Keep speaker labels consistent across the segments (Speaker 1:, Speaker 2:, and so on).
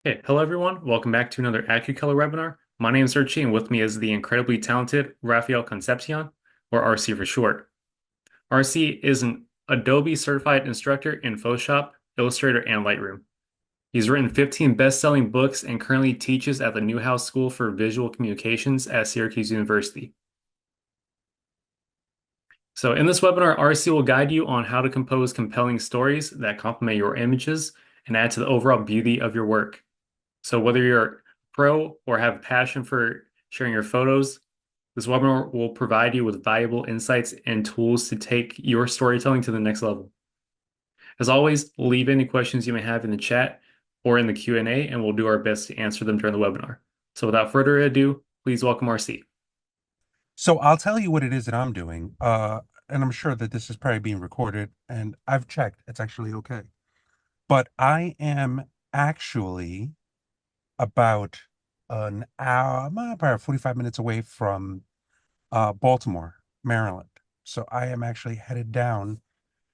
Speaker 1: Hey, hello everyone. Welcome back to another AQColor webinar. My name is Archie, and with me is the incredibly talented Rafael Concepcion, or RC for short. RC is an Adobe certified instructor in Photoshop, Illustrator, and Lightroom. He's written 15 best-selling books and currently teaches at the Newhouse School for Visual Communications at Syracuse University. So in this webinar, RC will guide you on how to compose compelling stories that complement your images and add to the overall beauty of your work. So whether you're a pro or have a passion for sharing your photos, this webinar will provide you with valuable insights and tools to take your storytelling to the next level. As always, leave any questions you may have in the chat or in the Q&A, and we'll do our best to answer them during the webinar. So without further ado, please welcome RC.
Speaker 2: So I'll tell you what it is that I'm doing. And I'm sure that this is probably being recorded, and I've checked. It's actually okay. But I am actually about an hour, about 45 minutes away from Baltimore, Maryland. So I am actually headed down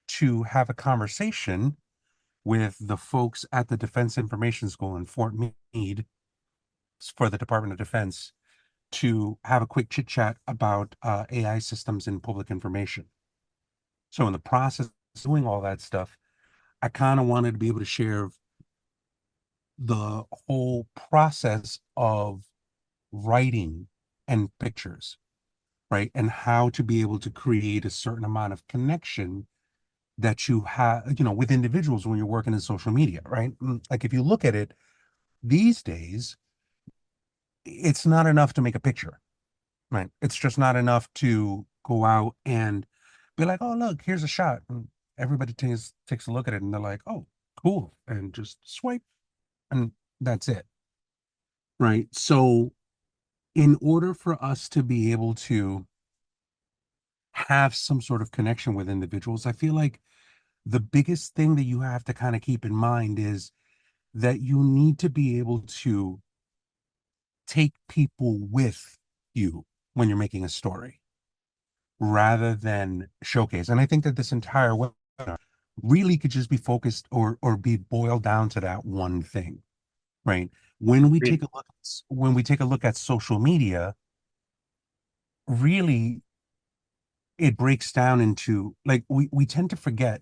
Speaker 2: to have a conversation with the folks at the Defense Information School in Fort Meade for the Department of Defense to have a quick chit chat about AI systems in public information. So in the process of doing all that stuff, I kind of wanted to be able to share the whole process of writing and pictures, right? And how to be able to create a certain amount of connection that you have, with individuals when you're working in social media, right? Like if you look at it these days, it's not enough to make a picture, right? It's just not enough to go out and be like, oh, look, here's a shot. And everybody takes a look at it and they're like, oh, cool. And just swipe and that's it. Right. So, in order for us to be able to have some sort of connection with individuals, I feel like the biggest thing that you have to kind of keep in mind is that you need to be able to take people with you when you're making a story rather than showcase. And I think that this entire webinar really could just be focused or be boiled down to that one thing, right?
Speaker 1: Agreed.
Speaker 2: When we take a look at social media, really it breaks down into like we tend to forget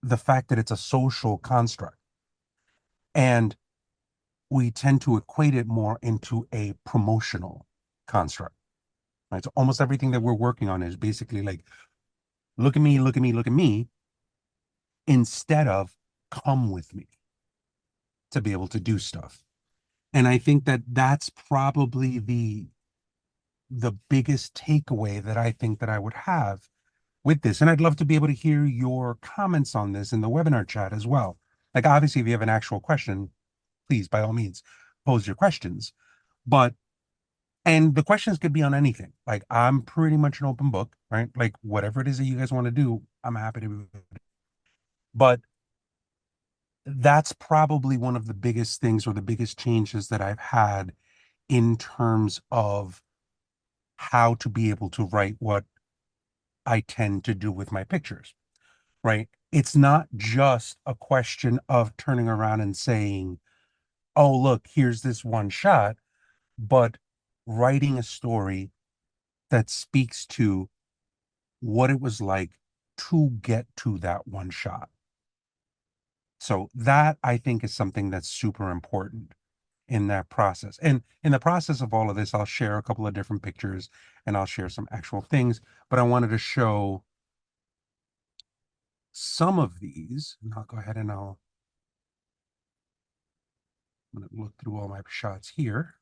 Speaker 2: the fact that it's a social construct and we tend to equate it more into a promotional construct, right? So almost everything that we're working on is basically like, look at me, look at me, look at me, instead of come with me to be able to do stuff. And I think that that's probably the biggest takeaway that I think that I would have with this. And I'd love to be able to hear your comments on this in the webinar chat as well. Like, obviously, if you have an actual question, please, by all means, pose your questions. But, and the questions could be on anything. Like, I'm pretty much an open book, right? Like, whatever it is that you guys want to do, I'm happy to. But that's probably one of the biggest things or the biggest changes that I've had in terms of how to be able to write what I tend to do with my pictures, right? It's not just a question of turning around and saying, oh, look, here's this one shot, but writing a story that speaks to what it was like to get to that one shot. So that I think is something that's super important in that process. And in the process of all of this, I'll share a couple of different pictures and I'll share some actual things, but I wanted to show some of these. And I'll go ahead and I'm going to look through all my shots here.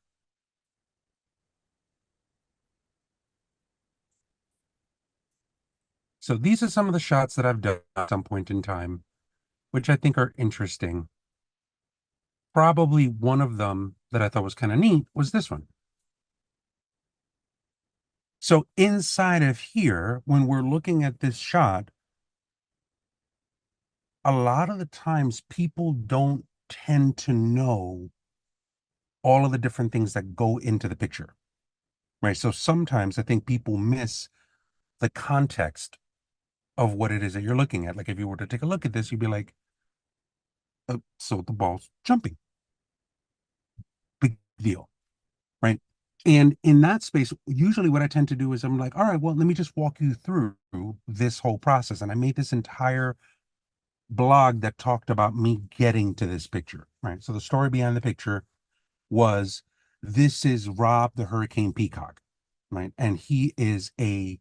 Speaker 2: So these are some of the shots that I've done at some point in time, which I think are interesting. Probably one of them that I thought was kind of neat was this one. So inside of here, when we're looking at this shot, a lot of the times people don't tend to know all of the different things that go into the picture, right? So sometimes I think people miss the context of what it is that you're looking at. Like if you were to take a look at this, you'd be like, so the ball's jumping. deal, right? And in that space, usually what I tend to do is I'm like, all right, well, let me just walk you through this whole process. And I made this entire blog that talked about me getting to this picture, right? So the story behind the picture was this is Rob the Hurricane Peacock, right? And he is a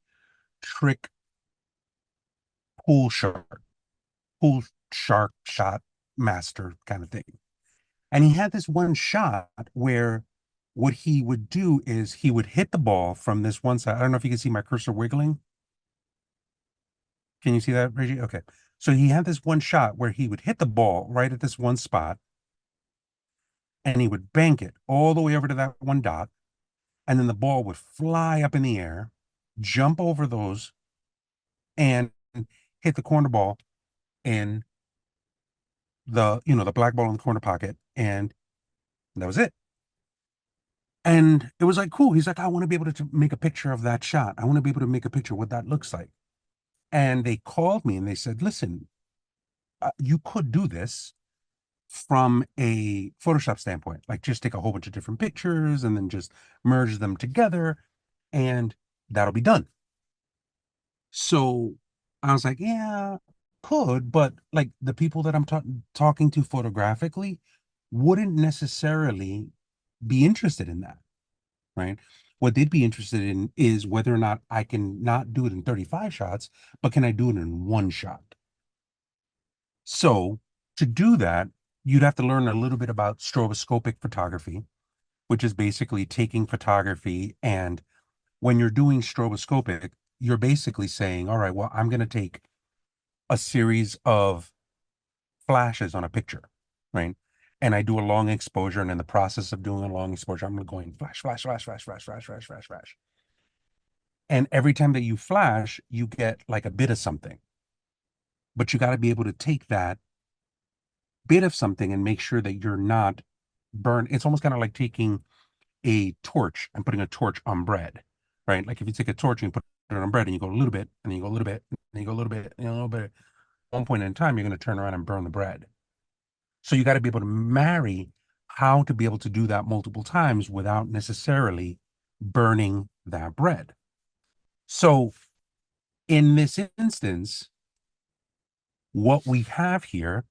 Speaker 2: trick pool shark, pool shark shot master kind of thing. And he had this one shot where what he would do is he would hit the ball from this one side. I don't know if you can see my cursor wiggling. Can you see that, Reggie? Okay. So he had this one shot where he would hit the ball right at this one spot and he would bank it all the way over to that one dot. And then the ball would fly up in the air, jump over those, and hit the corner ball in the black ball in the corner pocket. And that was it. And it was like, cool. He's like, I want to be able to make a picture of that shot. I want to be able to make a picture of what that looks like. And they called me and they said, listen, you could do this from a Photoshop standpoint, like just take a whole bunch of different pictures and then just merge them together and that'll be done. So I was like, yeah, could, but like the people that I'm talking to photographically wouldn't necessarily be interested in that, right? What they'd be interested in is whether or not I can not do it in 35 shots, but can I do it in one shot? So to do that, you'd have to learn a little bit about stroboscopic photography, which is basically taking photography. And when you're doing stroboscopic, you're basically saying, all right, well, I'm going to take a series of flashes on a picture, right? And I do a long exposure. And in the process of doing a long exposure, I'm going flash, flash, flash, flash, flash, flash, flash, flash, flash. And every time that you flash, you get like a bit of something. But you got to be able to take that bit of something and make sure that you're not burned. It's almost kind of like taking a torch and putting a torch on bread, right? Like if you take a torch and you put it on bread and you go a little bit, and then you go a little bit, and then you go a little bit, and a little bit. At one point in time, you're going to turn around and burn the bread. So you got to be able to marry how to be able to do that multiple times without necessarily burning that bread. So in this instance, what we have here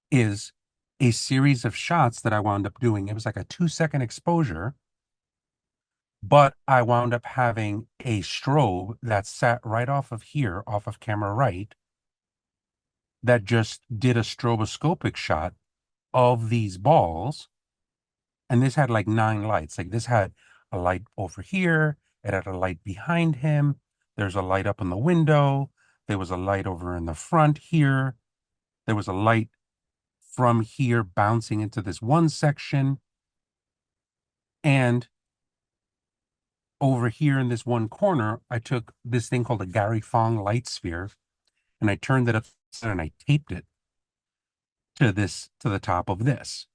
Speaker 2: is a series of shots that I wound up doing. It was like a 2-second exposure, but I wound up having a strobe that sat right off of here, off of camera right, that just did a stroboscopic shot of these balls. And this had like 9 lights. Like this had a light over here, it had a light behind him. There's a light up in the window. There was a light over in the front here. There was a light from here bouncing into this one section. And over here in this one corner, I took this thing called a Gary Fong light sphere and I turned it upside and I taped it to the top of this.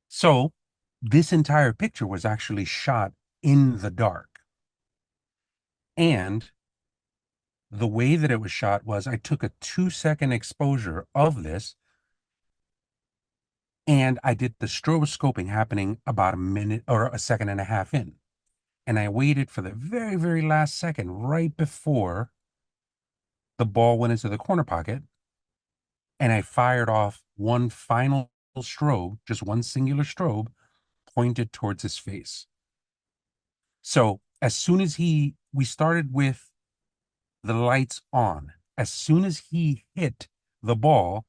Speaker 2: So this entire picture was actually shot in the dark. And the way that it was shot was I took a 2-second exposure of this and I did the stroboscoping happening about a minute or a second and a half in. And I waited for the very, very last second right before the ball went into the corner pocket. And I fired off one final strobe, just one singular strobe, pointed towards his face. So as soon as we started with the lights on, as soon as he hit the ball,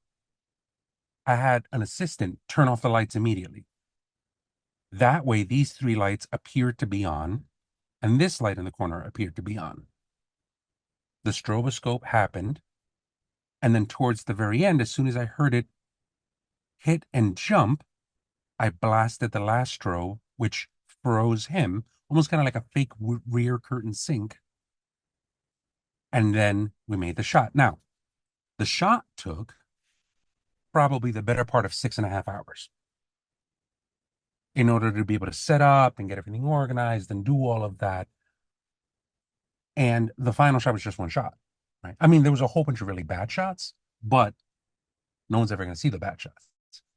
Speaker 2: I had an assistant turn off the lights immediately. That way, these 3 lights appeared to be on, and this light in the corner appeared to be on. The stroboscope happened, and then towards the very end, as soon as I heard it hit and jump, I blasted the last strobe, which froze him, almost kind of like a fake rear curtain sync. And then we made the shot. Now, the shot took probably the better part of 6.5 hours in order to be able to set up and get everything organized and do all of that. And the final shot was just one shot, right? I mean, there was a whole bunch of really bad shots, but no one's ever going to see the bad shots.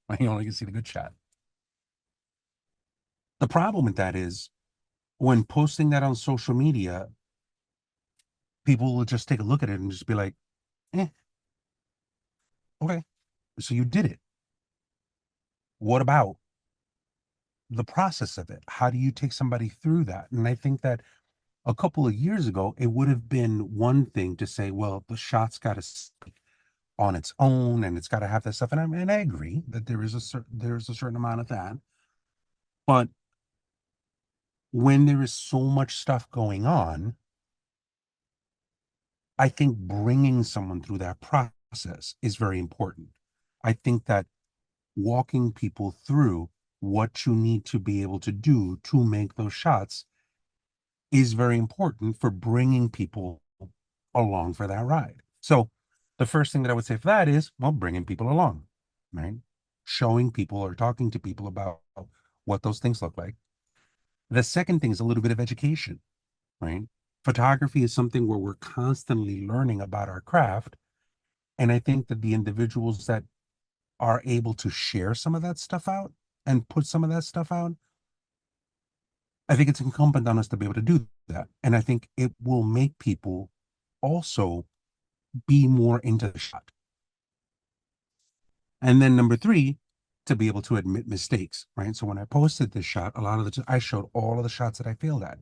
Speaker 2: Right? You only can see the good shot. The problem with that is when posting that on social media, people will just take a look at it and just be like, eh, okay, so you did it. What about the process of it? How do you take somebody through that? And I think that a couple of years ago, it would have been one thing to say, well, the shot's got to stick on its own and it's got to have that stuff. And I agree that there's a certain amount of that. But when there is so much stuff going on, I think bringing someone through that process is very important. I think that walking people through what you need to be able to do to make those shots is very important for bringing people along for that ride. So the first thing that I would say for that is, well, bringing people along, right? Showing people or talking to people about what those things look like. The second thing is a little bit of education, right? Photography is something where we're constantly learning about our craft. And I think that the individuals that are able to share some of that stuff out and put some of that stuff out, I think it's incumbent on us to be able to do that. And I think it will make people also be more into the shot. And then number three, to be able to admit mistakes, right? So when I posted this shot, I showed all of the shots that I failed at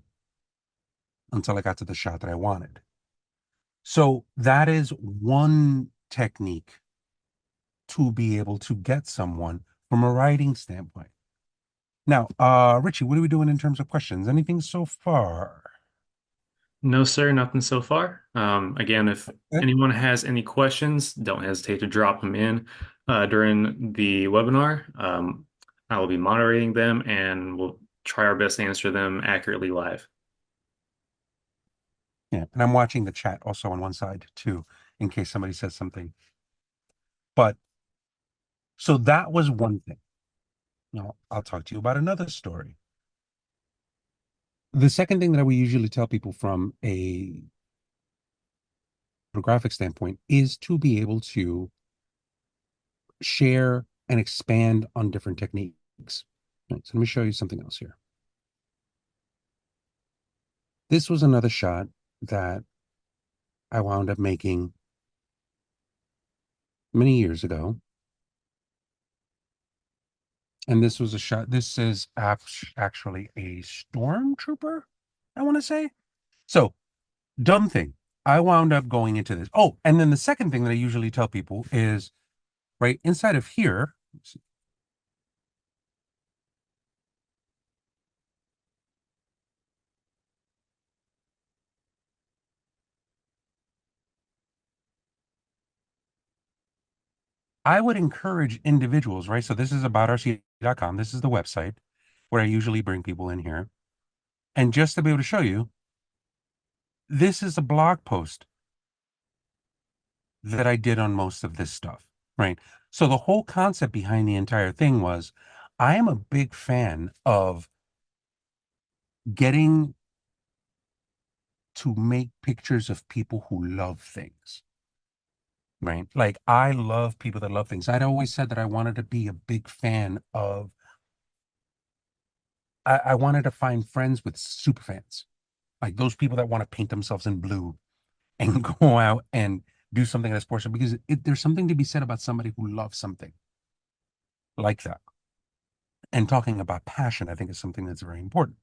Speaker 2: until I got to the shot that I wanted. So that is one technique to be able to get someone from a writing standpoint. Now, Richie, what are we doing in terms of questions? Anything so far?
Speaker 1: No, sir, nothing so far. Again, if
Speaker 2: Okay.
Speaker 1: anyone has any questions, don't hesitate to drop them in during the webinar. I will be moderating them and we'll try our best to answer them accurately live.
Speaker 2: Yeah, and I'm watching the chat also on one side too, in case somebody says something. But so that was one thing. Now, I'll talk to you about another story. The second thing that I would usually tell people from a photographic standpoint is to be able to share and expand on different techniques. Right, so let me show you something else here. This was another shot that I wound up making many years ago. And this was a shot. This is actually a stormtrooper, I want to say. So, dumb thing. I wound up going into this. Oh, and then the second thing that I usually tell people is right inside of here. I would encourage individuals, right? So this is aboutrc.com. This is the website where I usually bring people in here. And just to be able to show you, this is a blog post that I did on most of this stuff, right? So the whole concept behind the entire thing was I am a big fan of getting to make pictures of people who love things, right? Like I love people that love things. I'd always said that I wanted to be a big fan of, I wanted to find friends with super fans, like those people that want to paint themselves in blue and go out and do something that's portion because there's something to be said about somebody who loves something like that. And talking about passion, I think is something that's very important.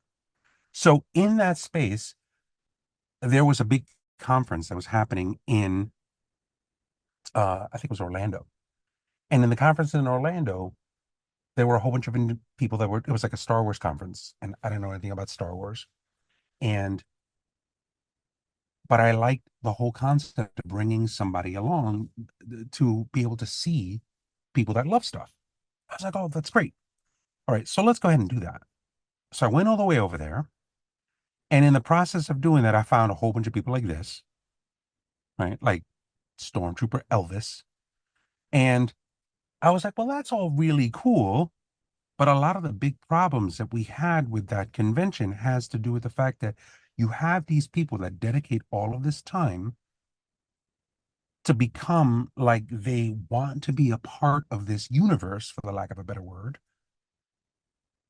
Speaker 2: So in that space, there was a big conference that was happening in, I think it was Orlando. And in the conference in Orlando, there were a whole bunch of people that were, it was like a Star Wars conference. And I don't know anything about Star Wars. And, but I liked the whole concept of bringing somebody along to be able to see people that love stuff. I was like, oh, that's great. All right, so let's go ahead and do that. So I went all the way over there. And in the process of doing that, I found a whole bunch of people like this, right? Like Stormtrooper Elvis. And I was like, well, that's all really cool. But a lot of the big problems that we had with that convention has to do with the fact that you have these people that dedicate all of this time to become like they want to be a part of this universe, for the lack of a better word.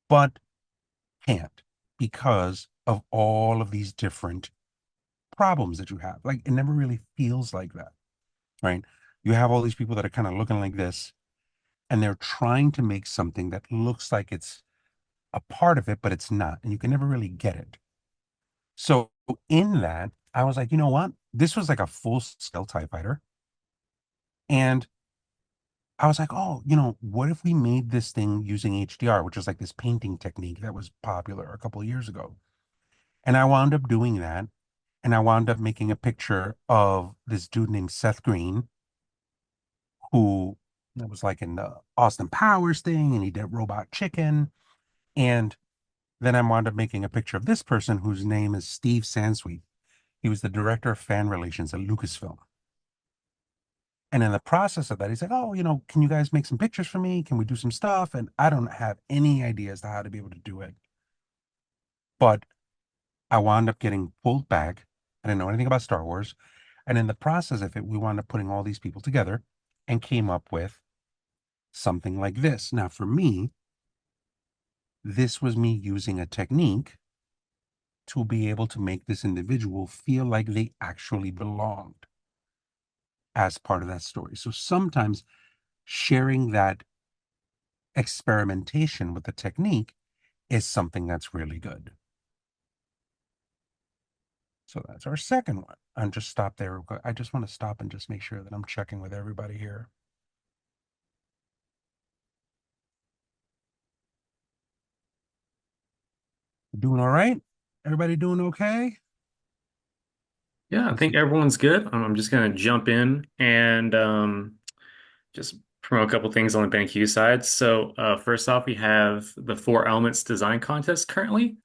Speaker 2: But can't because of all of these different problems that you have. Like it never really feels like that, right? You have all these people that are kind of looking like this, and they're trying to make something that looks like it's a part of it, but it's not. And you can never really get it. So in that, I was like, you know what? This was like a full scale TIE fighter. And I was like, oh, what if we made this thing using HDR, which is like this painting technique that was popular a couple of years ago. And I wound up doing that. And I wound up making a picture of this dude named Seth Green, who was like in the Austin Powers thing, and he did Robot Chicken. And then I wound up making a picture of this person whose name is Steve Sansweet. He was the director of fan relations at Lucasfilm. And in the process of that, he's like, oh, can you guys make some pictures for me? Can we do some stuff? And I don't have any idea as to how to be able to do it. But I wound up getting pulled back. I didn't know anything about Star Wars. And in the process of it, we wound up putting all these people together and came up with something like this. Now, for me, this was me using a technique to be able to make this individual feel like they actually belonged as part of that story. So sometimes sharing that experimentation with the technique is something that's really good. So that's our second one. And just stop there. I just want to stop and just make sure that I'm checking with everybody here. Doing all right? Everybody doing okay?
Speaker 1: Yeah, I
Speaker 2: This
Speaker 1: think
Speaker 2: is
Speaker 1: everyone's good. I'm just gonna jump in and just promote a couple things on the BenQ side. So first off, we have the Four Elements Design Contest currently.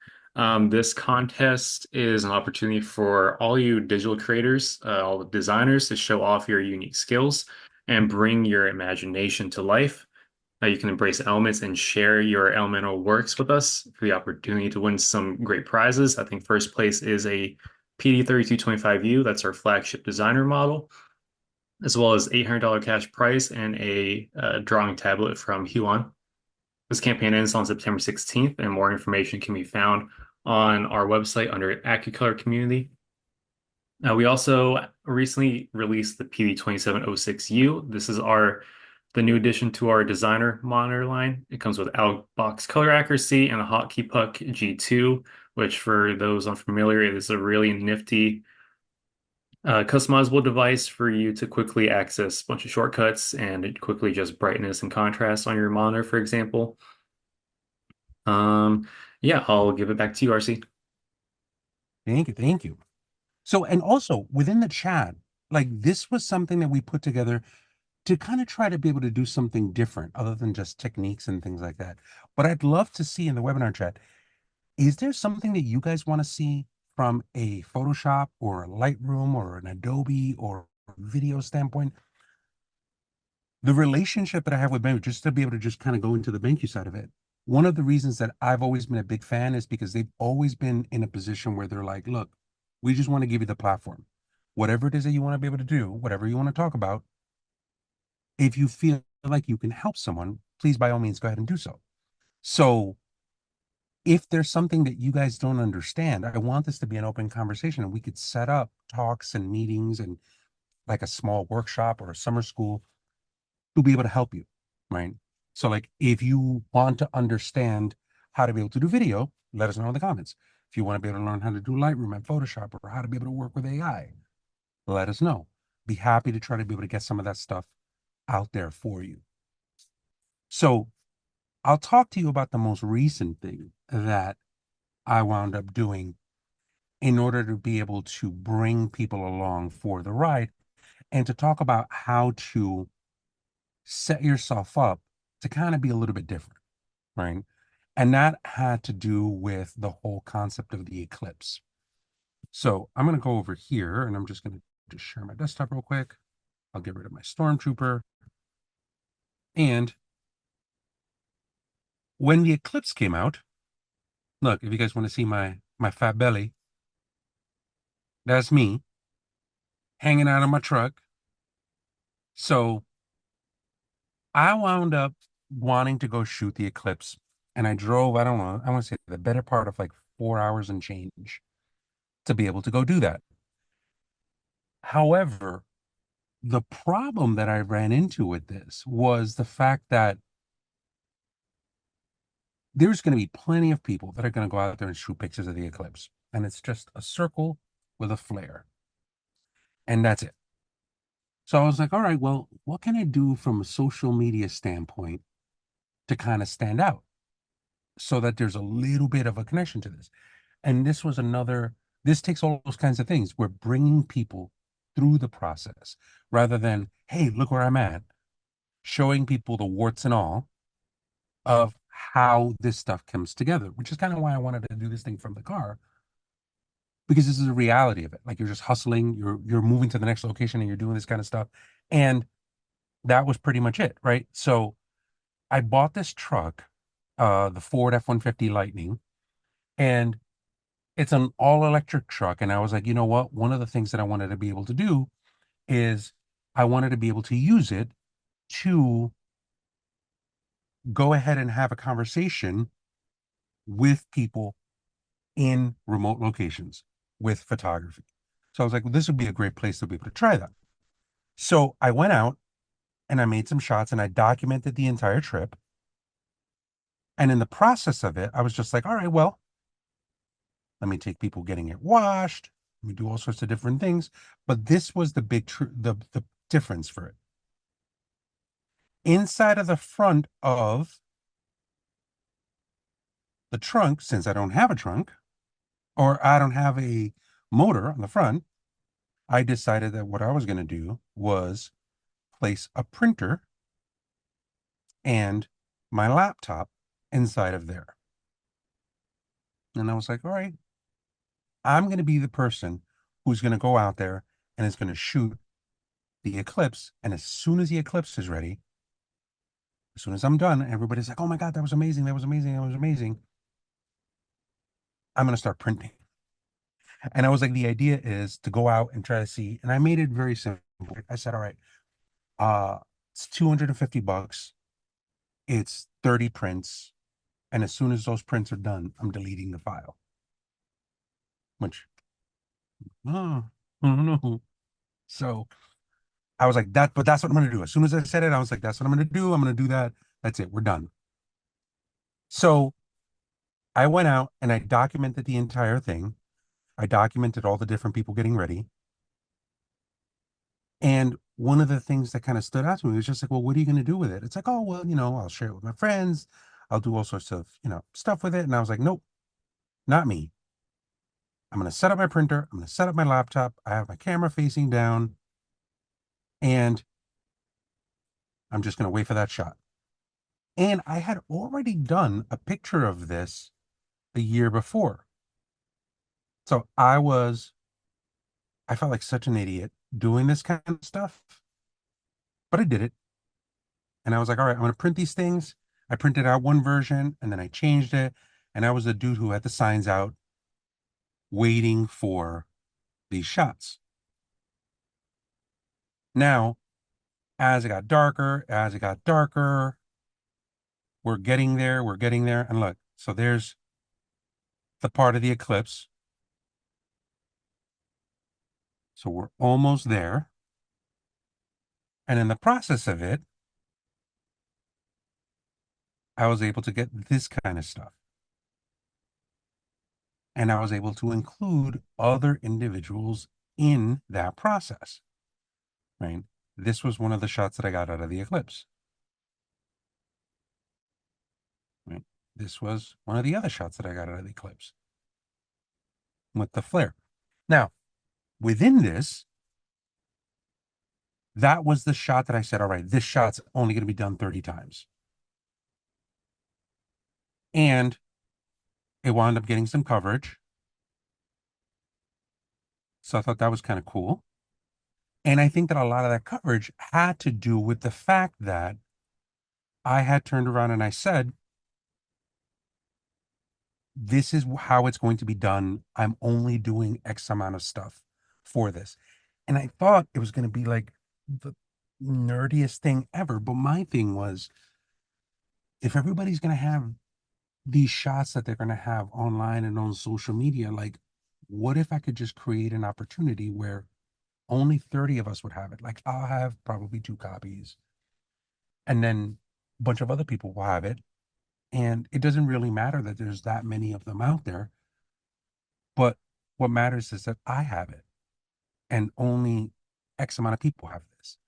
Speaker 1: This contest is an opportunity for all you digital creators, all the designers to show off your unique skills and bring your imagination to life. You can embrace elements and share your elemental works with us for the opportunity to win some great prizes. I think first place is a PD3225U. That's our flagship designer model, as well as $800 cash prize and a drawing tablet from Huon. This campaign ends on September 16th, and more information can be found on our website under AQColor Community. We also recently released the PD2706U. This is the new addition to our designer monitor line. It comes with out-box color accuracy and a hotkey puck G2, which for those unfamiliar, is a really nifty customizable device for you to quickly access a bunch of shortcuts and quickly just brightness and contrast on your monitor, for example. Um, yeah, I'll give it back to you, RC.
Speaker 2: Thank you. Thank you. So, and also within the chat, like this was something that we put together to kind of try to be able to do something different other than just techniques and things like that. But I'd love to see in the webinar chat, is there something that you guys want to see from a Photoshop or a Lightroom or an Adobe or video standpoint? The relationship that I have with BenQ, just to be able to just kind of go into the BenQ side of it, one of the reasons that I've always been a big fan is because they've always been in a position where they're like, look, we just want to give you the platform. Whatever it is that you want to be able to do, whatever you want to talk about, if you feel like you can help someone, please by all means go ahead and do so. So if there's something that you guys don't understand, I want this to be an open conversation and we could set up talks and meetings and like a small workshop or a summer school to be able to help you, right? So like if you want to understand how to be able to do video, let us know in the comments. If you want to be able to learn how to do Lightroom and Photoshop or how to be able to work with AI, let us know. Be happy to try to be able to get some of that stuff out there for you. So I'll talk to you about the most recent thing that I wound up doing in order to be able to bring people along for the ride and to talk about how to set yourself up to kind of be a little bit different, right? And that had to do with the whole concept of the eclipse. So I'm going to go over here and I'm just going to just share my desktop real quick. I'll get rid of my Stormtrooper. And when the eclipse came out, look, if you guys want to see my fat belly, that's me hanging out of my truck. So I wound up wanting to go shoot the eclipse. And I drove, I don't know, I want to say the better part of like 4 hours and change to be able to go do that. However, the problem that I ran into with this was the fact that there's going to be plenty of people that are going to go out there and shoot pictures of the eclipse. And it's just a circle with a flare. And that's it. So I was like, all right, well, what can I do from a social media standpoint to kind of stand out so that there's a little bit of a connection to this? And this was another, this takes all those kinds of things. We're bringing people through the process rather than, hey, look where I'm at, showing people the warts and all of how this stuff comes together, which is kind of why I wanted to do this thing from the car, because this is a reality of it. Like you're just hustling, you're moving to the next location and you're doing this kind of stuff. And that was pretty much it, right? So I bought this truck, the Ford F-150 Lightning, and it's an all-electric truck. And I was like, you know what? One of the things that I wanted to be able to do is I wanted to be able to use it to go ahead and have a conversation with people in remote locations with photography. So I was like, well, this would be a great place to be able to try that. So I went out and I made some shots and I documented the entire trip. And in the process of it, I was just like, all right, well, let me take people getting it washed. Let me do all sorts of different things. But this was the the difference for it. Inside of the front of the trunk, since I don't have a trunk or I don't have a motor on the front, I decided that what I was going to do was place a printer and my laptop inside of there. And I was like, all right, I'm going to be the person who's going to go out there and is going to shoot the eclipse. And as soon as the eclipse is ready, as soon as I'm done, everybody's like, oh my God, that was amazing. That was amazing. That was amazing. I'm going to start printing. And I was like, the idea is to go out and try to see. And I made it very simple. I said, all right, uh, it's 250 bucks. It's 30 prints. And as soon as those prints are done, I'm deleting the file, which, oh, I don't know. So I was like, that, but that's what I'm going to do. As soon as I said it, I was like, that's what I'm going to do. I'm going to do that. That's it. We're done. So I went out and I documented the entire thing. I documented all the different people getting ready. And one of the things that kind of stood out to me was just like, well, what are you going to do with it? It's like, oh, well, I'll share it with my friends. I'll do all sorts of, stuff with it. And I was like, nope, not me. I'm going to set up my printer. I'm going to set up my laptop. I have my camera facing down and I'm just going to wait for that shot. And I had already done a picture of this a year before. So I felt like such an idiot doing this kind of stuff, but I did it. And I was like, all right, I'm going to print these things. I printed out one version and then I changed it. And I was the dude who had the signs out waiting for these shots. Now, as it got darker, we're getting there, we're getting there. And look, so there's the part of the eclipse. So we're almost there. And in the process of it, I was able to get this kind of stuff. And I was able to include other individuals in that process, right? This was one of the shots that I got out of the eclipse, right? This was one of the other shots that I got out of the eclipse with the flare. Now, within this, that was the shot that I said, all right, this shot's only going to be done 30 times. And it wound up getting some coverage. So I thought that was kind of cool. And I think that a lot of that coverage had to do with the fact that I had turned around and I said, this is how it's going to be done. I'm only doing X amount of stuff for this. And I thought it was going to be like the nerdiest thing ever. But my thing was, if everybody's going to have these shots that they're going to have online and on social media, like, what if I could just create an opportunity where only 30 of us would have it? Like, I'll have probably two copies, and then a bunch of other people will have it. And it doesn't really matter that there's that many of them out there, but what matters is that I have it and only X amount of people have this.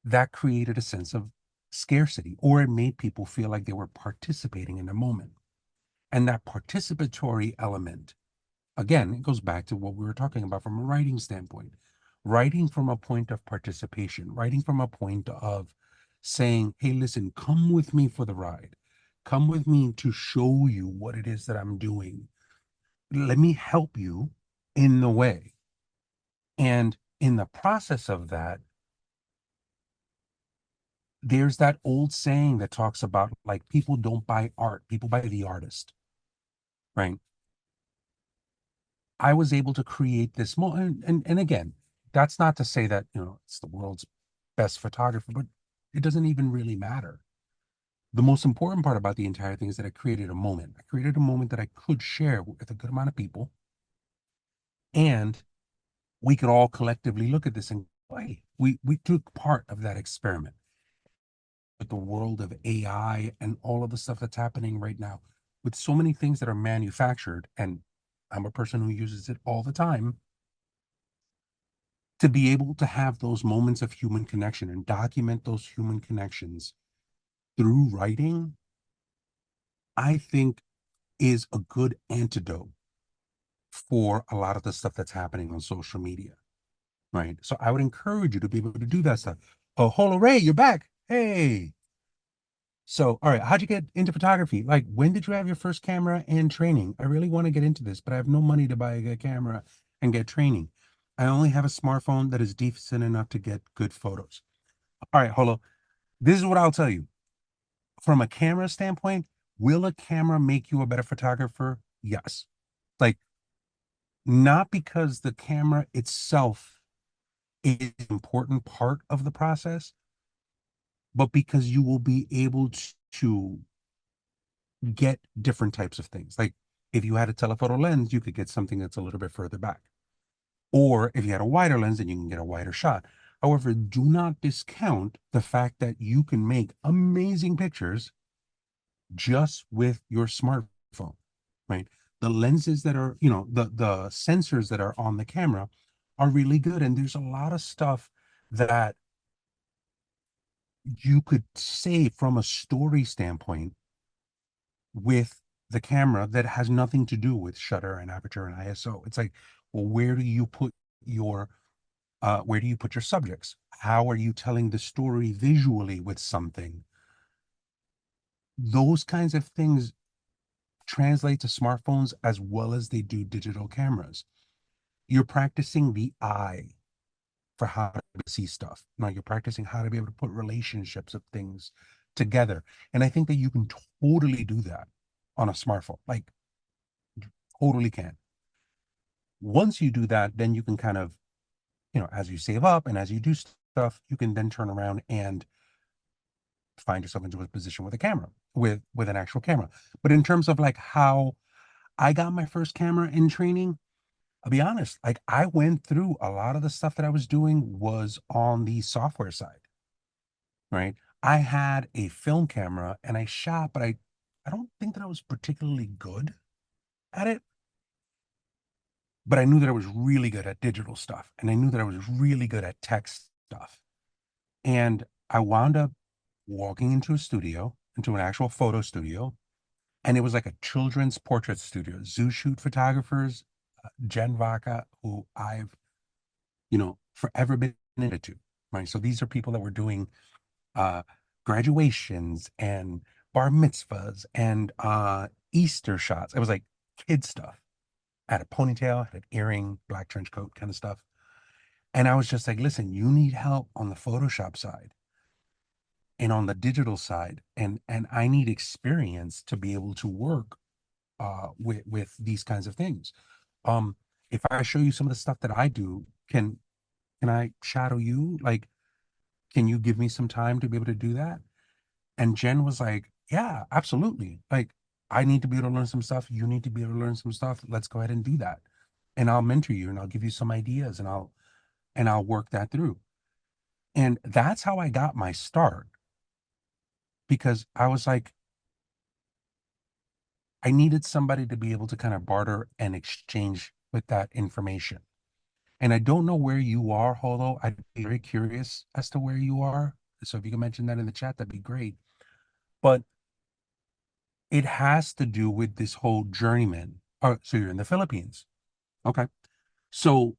Speaker 2: That created a sense of scarcity, or it made people feel like they were participating in the moment. And that participatory element, again, it goes back to what we were talking about from a writing standpoint. Writing from a point of participation, writing from a point of saying, hey, listen, come with me for the ride. Come with me to show you what it is that I'm doing. Let me help you in the way. And in the process of that, there's that old saying that talks about like people don't buy art, people buy the artist, right? I was able to create this and again, that's not to say that, it's the world's best photographer, but it doesn't even really matter. The most important part about the entire thing is that I created a moment. I created a moment that I could share with a good amount of people, and we could all collectively look at this and go, hey, we took part of that experiment. With the world of AI and all of the stuff that's happening right now, with so many things that are manufactured, and I'm a person who uses it all the time, to be able to have those moments of human connection and document those human connections through writing, I think is a good antidote for a lot of the stuff that's happening on social media, right? So I would encourage you to be able to do that stuff. Oh, Holo Ray, you're back. Hey. So, all right, how'd you get into photography? Like, when did you have your first camera and training? I really want to get into this, but I have no money to buy a camera and get training. I only have a smartphone that is decent enough to get good photos. All right, Holo, this is what I'll tell you. From a camera standpoint, will a camera make you a better photographer? Yes. Like, not because the camera itself is an important part of the process, but because you will be able to get different types of things. Like, if you had a telephoto lens, you could get something that's a little bit further back. Or if you had a wider lens, then you can get a wider shot. However, do not discount the fact that you can make amazing pictures just with your smartphone, right? The lenses that are, the sensors that are on the camera are really good. And there's a lot of stuff that you could say from a story standpoint with the camera that has nothing to do with shutter and aperture and ISO. It's like, well, your where do you put your subjects? How are you telling the story visually with something? Those kinds of things translate to smartphones as well as they do digital cameras. You're practicing the eye for how to see stuff. Now you're practicing how to be able to put relationships of things together. And I think that you can totally do that on a smartphone. Like, totally can. Once you do that, then you can kind of, as you save up and as you do stuff, you can then turn around and find yourself into a position with a camera, with an actual camera. But in terms of like how I got my first camera in training, I'll be honest, like, I went through a lot of the stuff that I was doing was on the software side, right? I had a film camera and I shot, but I don't think that I was particularly good at it. But I knew that I was really good at digital stuff, and I knew that I was really good at text stuff. And I wound up walking into a studio, into an actual photo studio, and it was like a children's portrait studio. Zoo Shoot photographers, Jen Vaca, who I've, forever been into, right? So these are people that were doing uh, graduations and bar mitzvahs and Easter shots. It was like kid stuff. I had a ponytail, had an earring, black trench coat kind of stuff. And I was just like, listen, you need help on the Photoshop side and on the digital side. And I need experience to be able to work with these kinds of things. Um, if I show you some of the stuff that I do, can I shadow you? Like, can you give me some time to be able to do that? And Jen was like, yeah, absolutely. Like, I need to be able to learn some stuff. You need to be able to learn some stuff. Let's go ahead and do that. And I'll mentor you and I'll give you some ideas and I'll work that through. And that's how I got my start because I was like, I needed somebody to be able to kind of barter and exchange with that information. And I don't know where you are, Holo. I'd be very curious as to where you are. So if you can mention that in the chat, that'd be great. But it has to do with this whole journeyman. Oh, so you're in the Philippines. Okay. So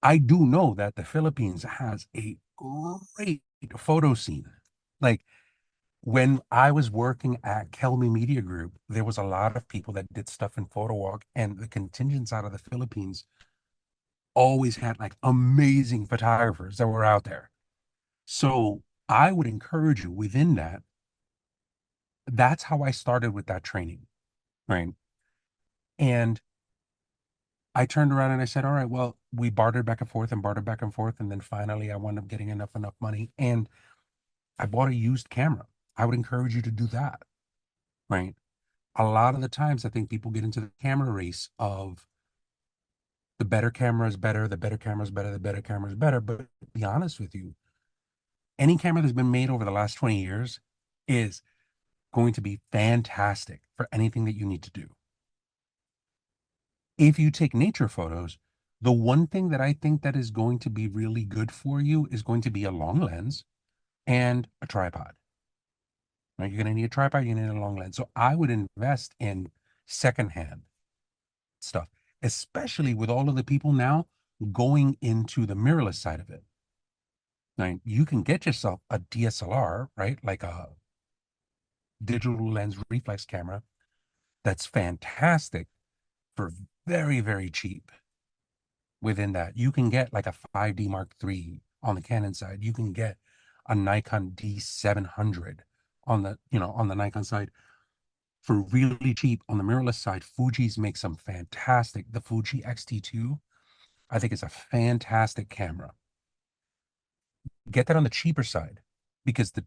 Speaker 2: I do know that the Philippines has a great photo scene. Like when I was working at Kelmy Media Group, there was a lot of people that did stuff in photo walk, and the contingents out of the Philippines always had like amazing photographers that were out there. So I would encourage you within that. That's how I started with that training, right? And I turned around and I said, all right, well, we bartered back and forth and bartered back and forth. And then finally I wound up getting enough money. And I bought a used camera. I would encourage you to do that, right? A lot of the times I think people get into the camera race of the better camera is better, the better camera is better, the better camera is better. But to be honest with you, any camera that's been made over the last 20 years is going to be fantastic for anything that you need to do. If you take nature photos, the one thing that I think that is going to be really good for you is going to be a long lens and a tripod. Right? You're going to need a tripod, you're going to need a long lens. So I would invest in secondhand stuff, especially with all of the people now going into the mirrorless side of it. Right? You can get yourself a DSLR, right? Like a digital lens reflex camera that's fantastic for very, very cheap. Within that, you can get like a 5D Mark III on the Canon side. You can get a Nikon D700 on the Nikon side for really cheap. On the mirrorless side, Fuji's make some fantastic. The Fuji X-T2, I think is a fantastic camera. Get that on the cheaper side because the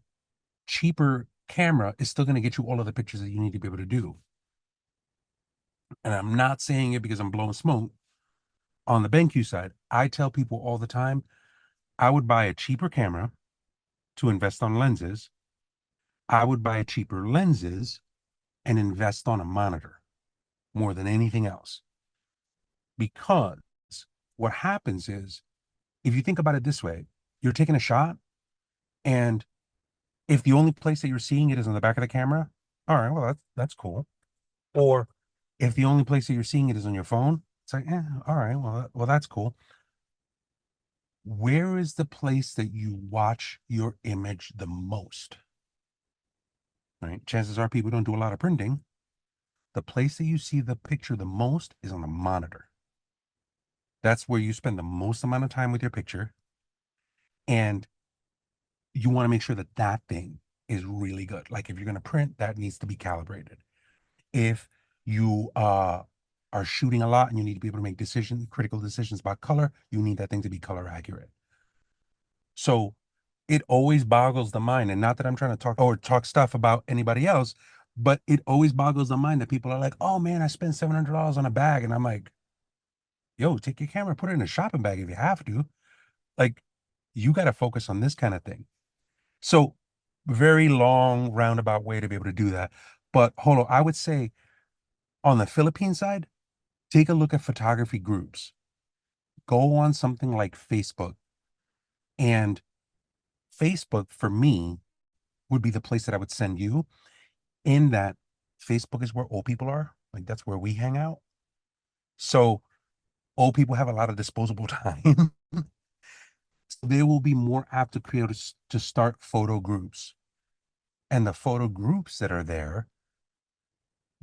Speaker 2: cheaper camera is still going to get you all of the pictures that you need to be able to do. And I'm not saying it because I'm blowing smoke. On the BenQ side, I tell people all the time, I would buy a cheaper camera to invest on lenses. I would buy cheaper lenses and invest on a monitor more than anything else. Because what happens is, if you think about it this way, you're taking a shot, and if the only place that you're seeing it is on the back of the camera, all right, well, that's cool. Or if the only place that you're seeing it is on your phone, it's like, all right, well, that's cool. Where is the place that you watch your image the most? Right? Chances are people don't do a lot of printing. The place that you see the picture the most is on the monitor. That's where you spend the most amount of time with your picture. And you want to make sure that that thing is really good. Like if you're going to print, that needs to be calibrated. If you are shooting a lot and you need to be able to make critical decisions about color, you need that thing to be color accurate. So it always boggles the mind. And not that I'm trying to talk stuff about anybody else, but it always boggles the mind that people are like, oh man, I spent $700 on a bag. And I'm like, yo, take your camera, put it in a shopping bag if you have to. Like, you got to focus on this kind of thing. So, very long, roundabout way to be able to do that. But hold on, I would say on the Philippine side, take a look at photography groups. Go on something like Facebook. And Facebook, for me, would be the place that I would send you, in that Facebook is where old people are. Like, that's where we hang out. So, old people have a lot of disposable time. So they will be more apt to to start photo groups. And the photo groups that are there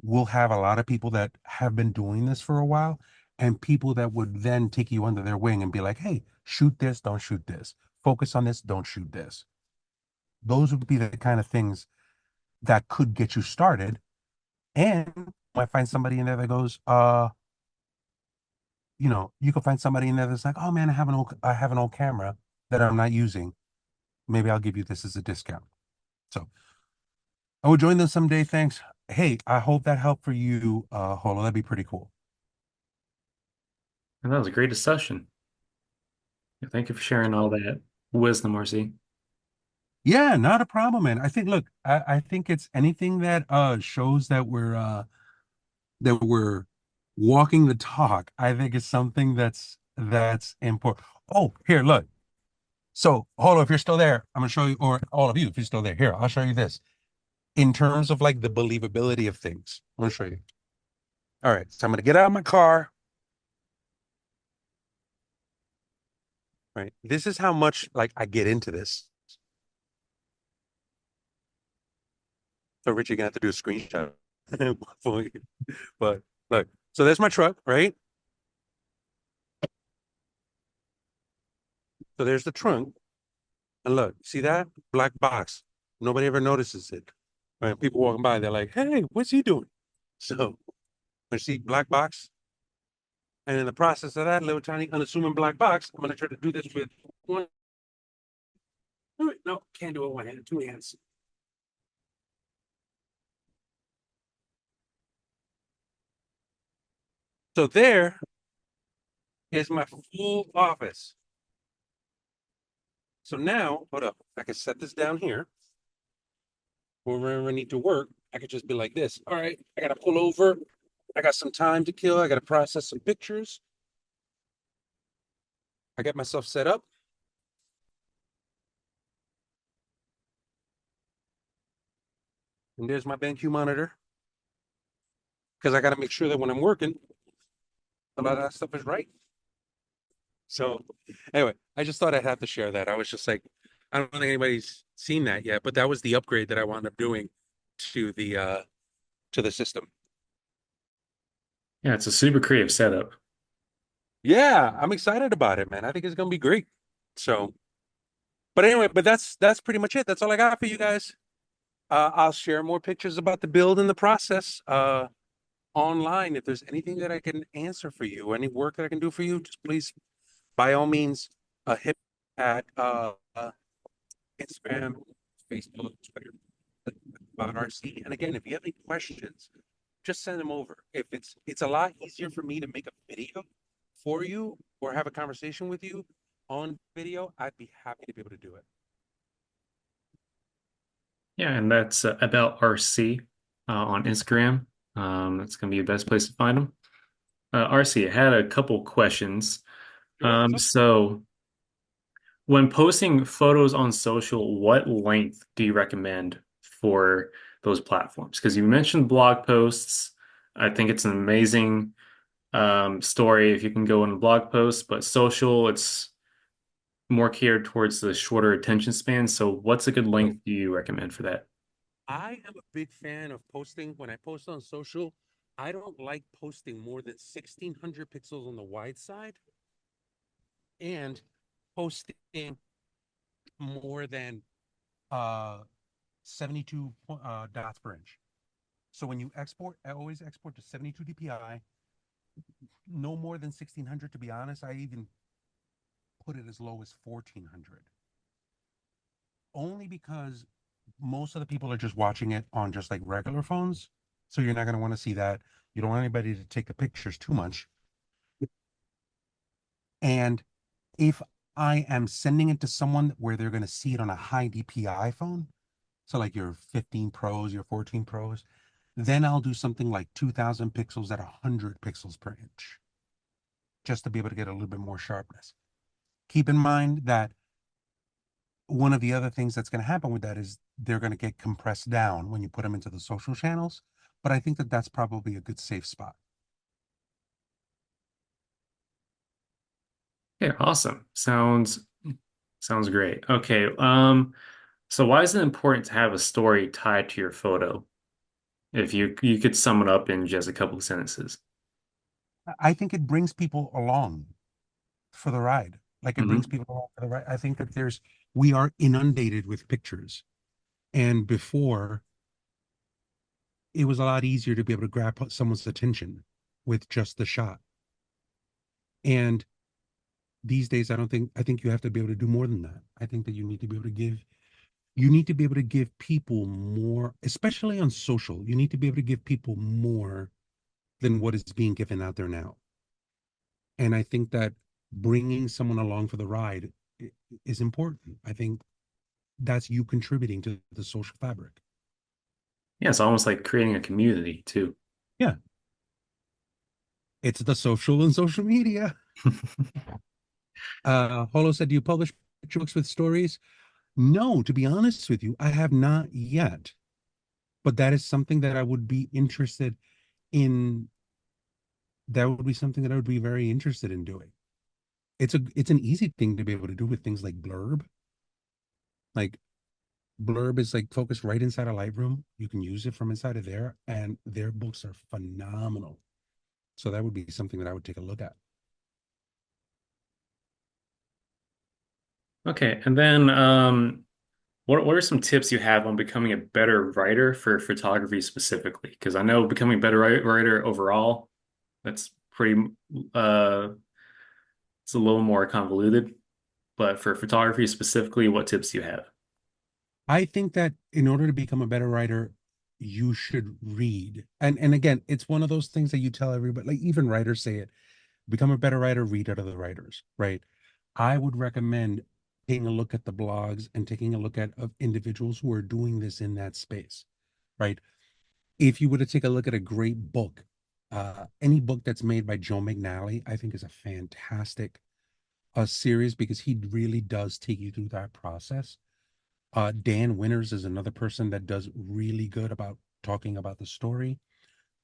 Speaker 2: will have a lot of people that have been doing this for a while, and people that would then take you under their wing and be like, hey, shoot this, don't shoot this. Focus on this, don't shoot this. Those would be the kind of things that could get you started. And you might find somebody in there that goes, you can find somebody in there that's like, oh man, I have an old camera that I'm not using. Maybe I'll give you this as a discount. So I will join them someday. Thanks. hey, I hope that helped for you, Holo. That'd be pretty cool.
Speaker 1: And that was a great discussion. Thank you for sharing all that wisdom, RC.
Speaker 2: Yeah, not a problem, man. I think, look, I think it's anything that shows that we're walking the talk. I think is something that's important. Oh, here, look. So, Holo, if you're still there, I'm gonna show you, or all of you, if you're still there, here, I'll show you this. In terms of like the believability of things, I'm gonna show you. All right, so I'm gonna get out of my car. Right, this is how much like I get into this. So, Rich, you're gonna have to do a screenshot for you. But look, so there's my truck, right? So there's the trunk, and look, see that black box? Nobody ever notices it. Right? People walking by, they're like, "Hey, what's he doing?" So, when you see black box, and in the process of that little tiny unassuming black box, I'm gonna try to do this with one. No, can't do it one hand, two hands. So there is my full office. So now, hold up, I can set this down here. Whenever I need to work, I could just be like this. All right, I gotta pull over. I got some time to kill. I gotta process some pictures. I get myself set up. And there's my BenQ monitor. Because I gotta make sure that when I'm working, a lot of that stuff is right. So anyway, I just thought I'd have to share that. I was just like, I don't think anybody's seen that yet, but that was the upgrade that I wound up doing to the system.
Speaker 1: Yeah, it's a super creative setup.
Speaker 2: Yeah, I'm excited about it, man. I think it's gonna be great. So, but anyway, but that's pretty much it. That's all I got for you guys. I'll share more pictures about the build and the process online. If there's anything that I can answer for you, any work that I can do for you, just please, by all means, hit at Instagram, Facebook, Twitter about RC. And again, if you have any questions, just send them over. If it's a lot easier for me to make a video for you or have a conversation with you on video, I'd be happy to be able to do it.
Speaker 1: Yeah, and that's about RC on Instagram. That's going to be the best place to find them. RC, I had a couple questions.
Speaker 2: Sure, what's up?
Speaker 1: So when posting photos on social, what length do you recommend for those platforms? Because you mentioned blog posts. I think it's an amazing story if you can go in a blog post, but social, it's more catered towards the shorter attention span. So what's a good
Speaker 2: So
Speaker 1: length do you recommend for that?
Speaker 2: I am a big fan of posting. When I post on social, I don't like posting more than 1600 pixels on the wide side and posting more than uh 72 dots per inch. So when you export, I always export to 72 dpi, no more than 1600. To be honest, I even put it as low as 1400. Only because most of the people are just watching it on just like regular phones. So you're not going to want to see that. You don't want anybody to take the pictures too much. And if I am sending it to someone where they're going to see it on a high DPI phone, so like your 15 Pros, your 14 Pros, then I'll do something like 2000 pixels at 100 pixels per inch, just to be able to get a little bit more sharpness. Keep in mind that one of the other things that's going to happen with that is they're going to get compressed down when you put them into the social channels. But I think that that's probably a good safe spot.
Speaker 1: Yeah, awesome. Sounds great. Okay, so why is it important to have a story tied to your photo? If you could sum it up in just a couple of sentences.
Speaker 2: I think it brings people along for the ride. Like it brings
Speaker 1: Hmm.
Speaker 2: people along for the ride. I think that we are inundated with pictures. And before, it was a lot easier to be able to grab someone's attention with just the shot. And these days, I don't think, I think you have to be able to do more than that. I think that you need to be able to give You need to be able to give people more, especially on social. You need to be able to give people more than what is being given out there now. And I think that bringing someone along for the ride is important. I think that's you contributing to the social fabric.
Speaker 1: Yeah, it's almost like creating a community too.
Speaker 2: Yeah, it's the social and social media. Holo said, "Do you publish books with stories?" No, to be honest with you, I have not yet. But that is something that I would be interested in. That would be something that I would be very interested in doing. It's an easy thing to be able to do with things like Blurb. Like Blurb is like focused right inside of Lightroom. You can use it from inside of there, and their books are phenomenal. So that would be something that I would take a look at.
Speaker 1: Okay, and then what are some tips you have on becoming a better writer for photography specifically? Because I know becoming a better writer overall, that's pretty uh it's a little more convoluted, but for photography specifically, what tips do you have?
Speaker 2: I think that in order to become a better writer, you should read. And again, it's one of those things that you tell everybody, like even writers say it, become a better writer, read out of the writers, right? I would recommend taking a look at the blogs and taking a look at of individuals who are doing this in that space, right? If you were to take a look at a great book, any book that's made by Joe McNally, I think is a fantastic series because he really does take you through that process. Dan Winters is another person that does really good about talking about the story.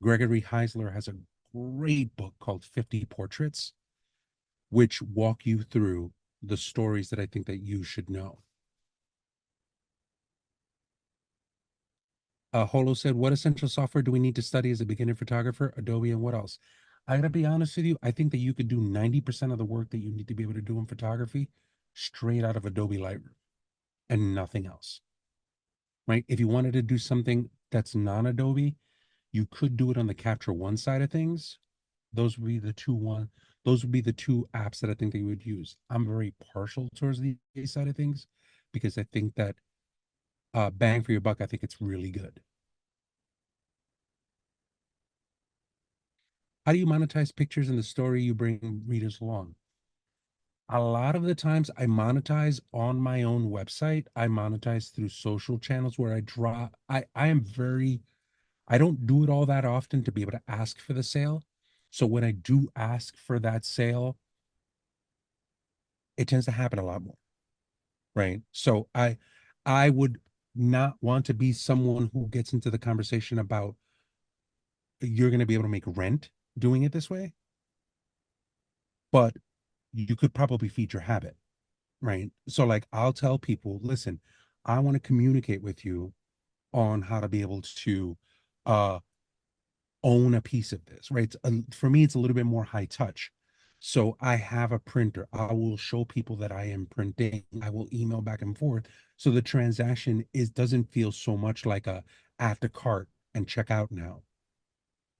Speaker 2: Gregory Heisler has a great book called 50 Portraits, which walk you through the stories that I think that you should know. Holo said, "What essential software do we need to study as a beginner photographer? Adobe and what else?" I gotta be honest with you. I think that you could do 90% of the work that you need to be able to do in photography straight out of Adobe Lightroom and nothing else, right? If you wanted to do something that's non-Adobe, you could do it on the Capture One side of things. Those would be the those would be the two apps that I think that you would use. I'm very partial towards the A side of things because I think that bang for your buck, I think it's really good. How do you monetize pictures in the story you bring readers along? A lot of the times I monetize on my own website. I monetize through social channels where I am very, I don't do it all that often to be able to ask for the sale. So when I do ask for that sale, it tends to happen a lot more, right? So I would not want to be someone who gets into the conversation about you're going to be able to make rent doing it this way, but you could probably feed your habit, right? So like I'll tell people, listen, I want to communicate with you on how to be able to uh own a piece of this, right? For me, it's a little bit more high touch. So I have a printer. I will show people that I am printing. I will email back and forth. So the transaction is doesn't feel so much like a add to cart and check out now,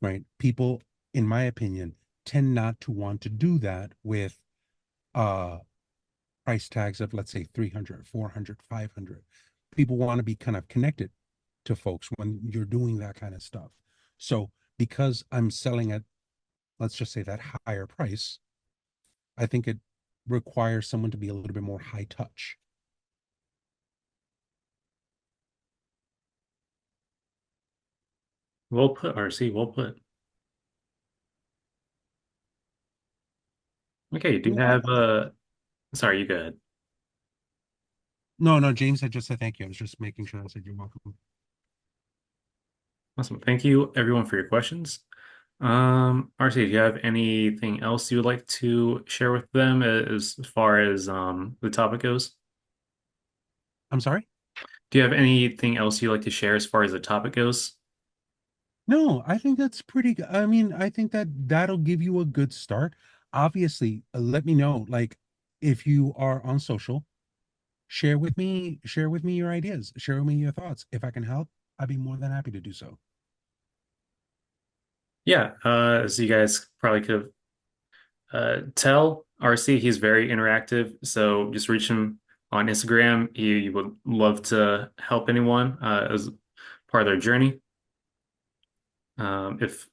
Speaker 2: right? People, in my opinion, tend not to want to do that with uh price tags of let's say 300, 400, 500. People want to be kind of connected to folks when you're doing that kind of stuff. So because I'm selling at, let's just say, that higher price, I think it requires someone to be a little bit more high touch.
Speaker 1: Well put, RC, well put. Okay, do you
Speaker 2: Yeah.
Speaker 1: have sorry, you go ahead.
Speaker 2: No, no, James had just said thank you. I was just making sure I said you're welcome.
Speaker 1: Awesome. Thank you everyone for your questions. RC, do you have anything else you would like to share with them as far as the topic goes?
Speaker 2: I'm sorry?
Speaker 1: Do you have anything else you'd like to share as far as the topic goes?
Speaker 2: No, I think that's pretty good. I mean, I think that that'll give you a good start. Obviously, let me know, like, if you are on social, share with me your ideas, share with me your thoughts. If I can help, I'd be more than happy to do so.
Speaker 1: Yeah, as you guys probably could have tell RC, he's very interactive, so just reach him on Instagram, you would love to help anyone as part of their journey. If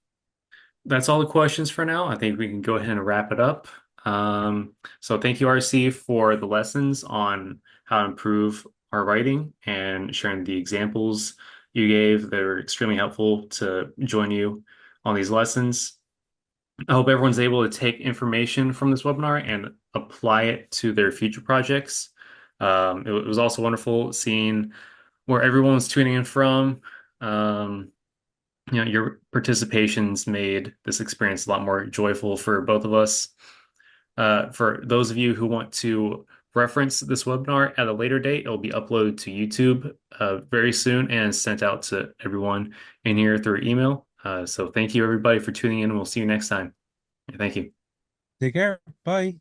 Speaker 1: that's all the questions for now, I think we can go ahead and wrap it up. So thank you, RC, for the lessons on how to improve our writing and sharing the examples you gave. They were extremely helpful to join you on these lessons. I hope everyone's able to take information from this webinar and apply it to their future projects. It was also wonderful seeing where everyone was tuning in from. Um, your participations made this experience a lot more joyful for both of us. For those of you who want to reference this webinar at a later date, it'll be uploaded to YouTube very soon and sent out to everyone in here through email. So thank you everybody for tuning in, and we'll see you next time. Thank you.
Speaker 2: Take care. Bye.